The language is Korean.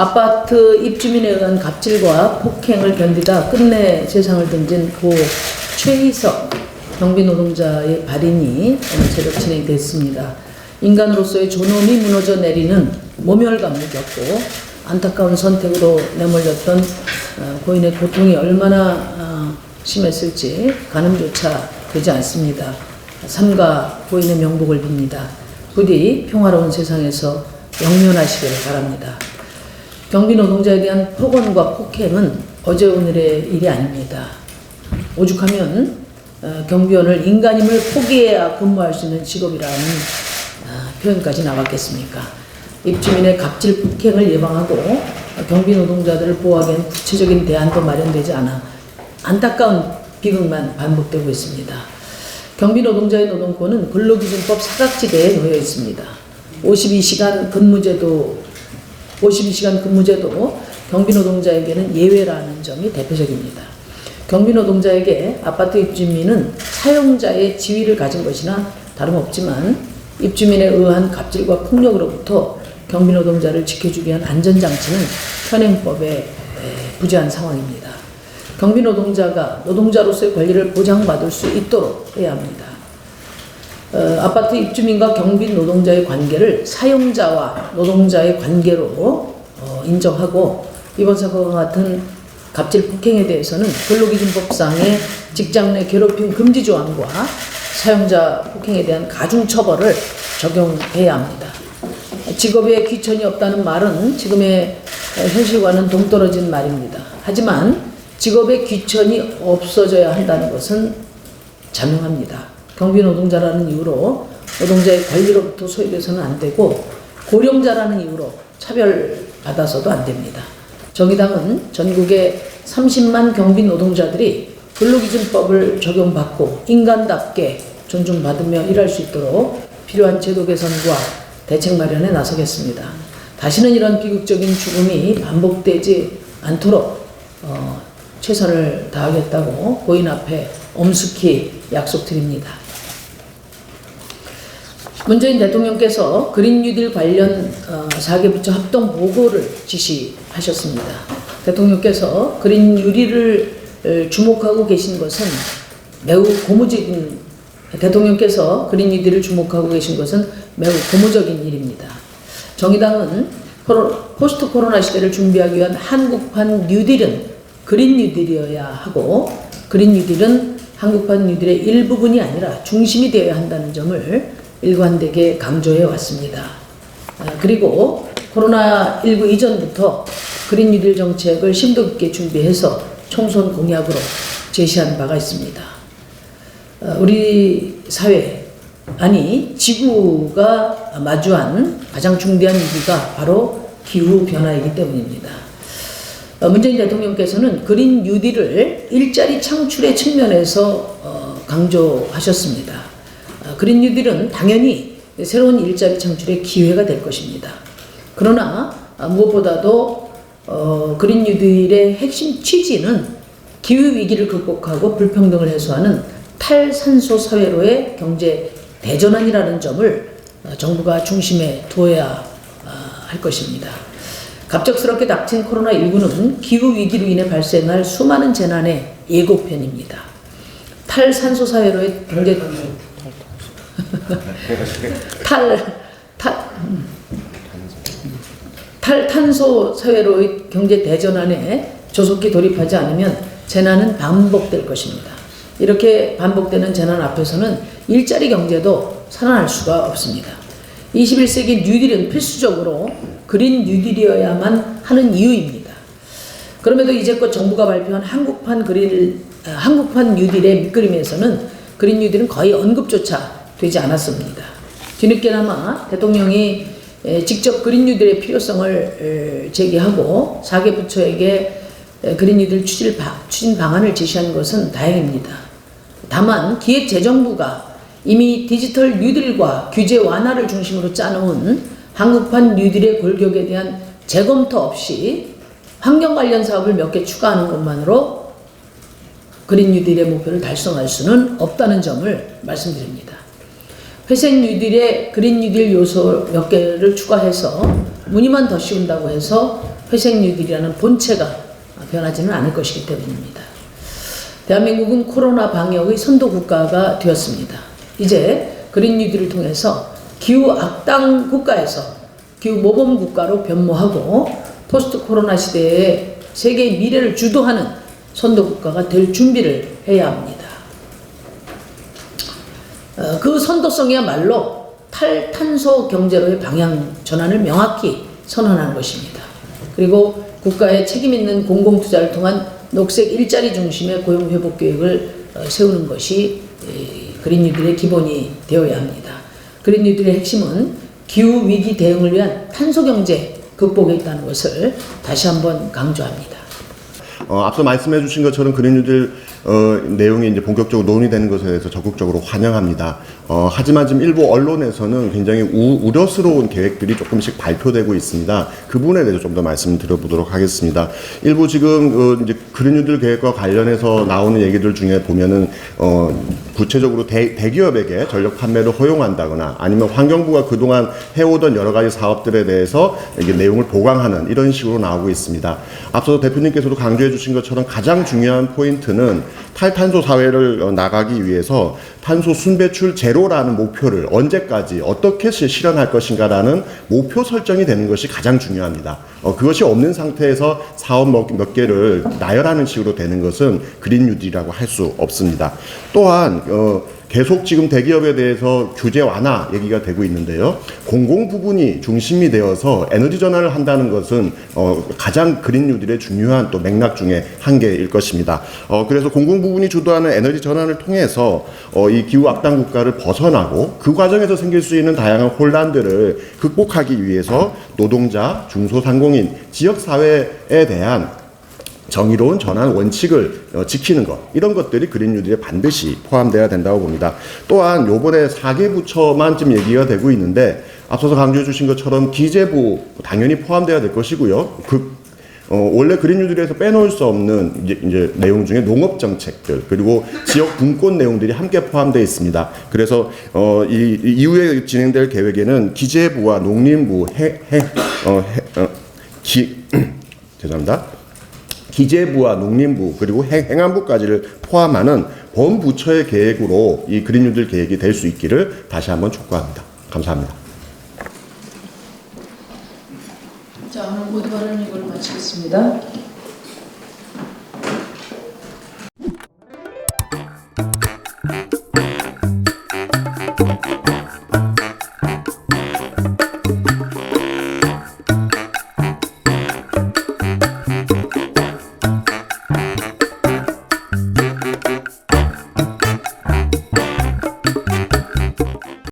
아파트 입주민에 의한 갑질과 폭행을 견디다 끝내 세상을 던진 고 최희석 경비노동자의 발인이 오늘 새벽 진행됐습니다. 인간으로서의 존엄이 무너져 내리는 모멸감을 겪고 안타까운 선택으로 내몰렸던 고인의 고통이 얼마나 심했을지 가늠조차 되지 않습니다. 삼가 고인의 명복을 빕니다. 부디 평화로운 세상에서 영면하시길 바랍니다. 경비노동자에 대한 폭언과 폭행은 어제 오늘의 일이 아닙니다. 오죽하면 경비원을 인간임을 포기해야 근무할 수 있는 직업이라는 표현까지 나왔겠습니까? 입주민의 갑질 폭행을 예방하고 경비노동자들을 보호하기엔 구체적인 대안도 마련되지 않아 안타까운 비극만 반복되고 있습니다. 경비노동자의 노동권은 근로기준법 사각지대에 놓여 있습니다. 52시간 근무제도 경비노동자에게는 예외라는 점이 대표적입니다. 경비노동자에게 아파트 입주민은 사용자의 지위를 가진 것이나 다름없지만 입주민에 의한 갑질과 폭력으로부터 경비노동자를 지켜주기 위한 안전장치는 현행법에 부재한 상황입니다. 경비노동자가 노동자로서의 권리를 보장받을 수 있도록 해야 합니다. 아파트 입주민과 경비노동자의 관계를 사용자와 노동자의 관계로 인정하고 이번 사건과 같은 갑질 폭행에 대해서는 근로기준법상의 직장 내 괴롭힘 금지 조항과 사용자 폭행에 대한 가중처벌을 적용해야 합니다. 직업에 귀천이 없다는 말은 지금의 현실과는 동떨어진 말입니다. 하지만 직업에 귀천이 없어져야 한다는 것은 자명합니다. 경비노동자라는 이유로 노동자의 권리로부터 소외돼서는 안 되고 고령자라는 이유로 차별받아서도 안 됩니다. 정의당은 전국의 30만 경비노동자들이 근로기준법을 적용받고 인간답게 존중받으며 일할 수 있도록 필요한 제도 개선과 대책 마련에 나서겠습니다. 다시는 이런 비극적인 죽음이 반복되지 않도록 최선을 다하겠다고 고인 앞에 엄숙히 약속드립니다. 문재인 대통령께서 그린 뉴딜 관련 4개 부처 합동 보고를 지시하셨습니다. 대통령께서 그린 뉴딜을 주목하고 계신 것은 매우 고무적인 일입니다. 정의당은 포스트 코로나 시대를 준비하기 위한 한국판 뉴딜은 그린 뉴딜이어야 하고 그린 뉴딜은 한국판 뉴딜의 일부분이 아니라 중심이 되어야 한다는 점을 일관되게 강조해 왔습니다. 그리고 코로나19 이전부터 그린 뉴딜 정책을 심도 깊게 준비해서 총선 공약으로 제시한 바가 있습니다. 우리 사회, 아니 지구가 마주한 가장 중대한 위기가 바로 기후변화이기 때문입니다. 문재인 대통령께서는 그린 뉴딜을 일자리 창출의 측면에서 강조하셨습니다. 그린 뉴딜은 당연히 새로운 일자리 창출의 기회가 될 것입니다. 그러나 무엇보다도 그린 뉴딜의 핵심 취지는 기후위기를 극복하고 불평등을 해소하는 탈산소 사회로의 경제 대전환이라는 점을 정부가 중심에 두어야 할 것입니다. 갑작스럽게 닥친 코로나19는 기후위기로 인해 발생할 수많은 재난의 예고편입니다. 탈산소 사회로의 경제 탈탄소 사회로의 경제 대전환에 조속히 돌입하지 않으면 재난은 반복될 것입니다. 이렇게 반복되는 재난 앞에서는 일자리 경제도 살아날 수가 없습니다. 21세기 뉴딜은 필수적으로 그린 뉴딜이어야만 하는 이유입니다. 그럼에도 이제껏 정부가 발표한 한국판 뉴딜의 밑그림에서는 그린 뉴딜은 거의 언급조차 되지 않았습니다. 뒤늦게나마 대통령이 직접 그린 뉴딜의 필요성을 제기하고 4개 부처에게 그린 뉴딜 추진 방안을 제시한 것은 다행입니다. 다만 기획재정부가 이미 디지털 뉴딜과 규제 완화를 중심으로 짜놓은 한국판 뉴딜의 골격에 대한 재검토 없이 환경 관련 사업을 몇 개 추가하는 것만으로 그린 뉴딜의 목표를 달성할 수는 없다는 점을 말씀드립니다. 회색 뉴딜에 그린 뉴딜 요소 몇 개를 추가해서 무늬만 더 씌운다고 해서 회색 뉴딜이라는 본체가 변하지는 않을 것이기 때문입니다. 대한민국은 코로나 방역의 선도 국가가 되었습니다. 이제 그린 뉴딜을 통해서 기후 악당 국가에서 기후 모범 국가로 변모하고 포스트 코로나 시대에 세계의 미래를 주도하는 선도 국가가 될 준비를 해야 합니다. 그 선도성이야말로 탈탄소 경제로의 방향 전환을 명확히 선언하는 것입니다. 그리고 국가의 책임 있는 공공투자를 통한 녹색 일자리 중심의 고용 회복 계획을 세우는 것이 그린 뉴딜의 기본이 되어야 합니다. 그린 뉴딜의 핵심은 기후 위기 대응을 위한 탄소 경제 극복에 있다는 것을 다시 한번 강조합니다. 앞서 말씀해 주신 것처럼 그린 뉴딜 내용이 이제 본격적으로 논의되는 것에 대해서 적극적으로 환영합니다. 하지만 지금 일부 언론에서는 굉장히 우려스러운 계획들이 조금씩 발표되고 있습니다. 그 부분에 대해서 좀 더 말씀드려보도록 하겠습니다. 일부 지금 이제 그린 뉴딜 계획과 관련해서 나오는 얘기들 중에 보면은 구체적으로 대기업에게 전력 판매를 허용한다거나 아니면 환경부가 그동안 해오던 여러 가지 사업들에 대해서 이게 내용을 보강하는 이런 식으로 나오고 있습니다. 앞서 대표님께서도 강조해 주신 것처럼 가장 중요한 포인트는 탈탄소 사회를 나가기 위해서 탄소 순배출 제로라는 목표를 언제까지 어떻게 실현할 것인가라는 목표 설정이 되는 것이 가장 중요합니다. 그것이 없는 상태에서 사업 몇 개를 나열하는 식으로 되는 것은 그린 뉴딜이라고 할 수 없습니다. 또한 계속 지금 대기업에 대해서 규제 완화 얘기가 되고 있는데요. 공공 부분이 중심이 되어서 에너지 전환을 한다는 것은 가장 그린 뉴딜의 중요한 또 맥락 중에 한 개일 것입니다. 그래서 공공 부분이 주도하는 에너지 전환을 통해서 이 기후 악당 국가를 벗어나고 그 과정에서 생길 수 있는 다양한 혼란들을 극복하기 위해서 노동자, 중소상공인, 지역사회에 대한 정의로운 전환 원칙을 지키는 것, 이런 것들이 그린 뉴딜에 반드시 포함되어야 된다고 봅니다. 또한 요번에 4개 부처만 지금 얘기가 되고 있는데 앞서서 강조해 주신 것처럼 기재부 당연히 포함되어야 될 것이고요. 원래 그린 뉴딜에서 빼놓을 수 없는 이제 내용 중에 농업 정책들 그리고 지역 분권 내용들이 함께 포함되어 있습니다. 그래서 이후에 진행될 계획에는 기재부와 농림부, 죄송합니다. 기재부와 농림부 그리고 행안부까지를 포함하는 범부처의 계획으로 이 그린 뉴딜 계획이 될 수 있기를 다시 한번 촉구합니다. 감사합니다. 자, 오늘 모두 발언 이걸 마치겠습니다.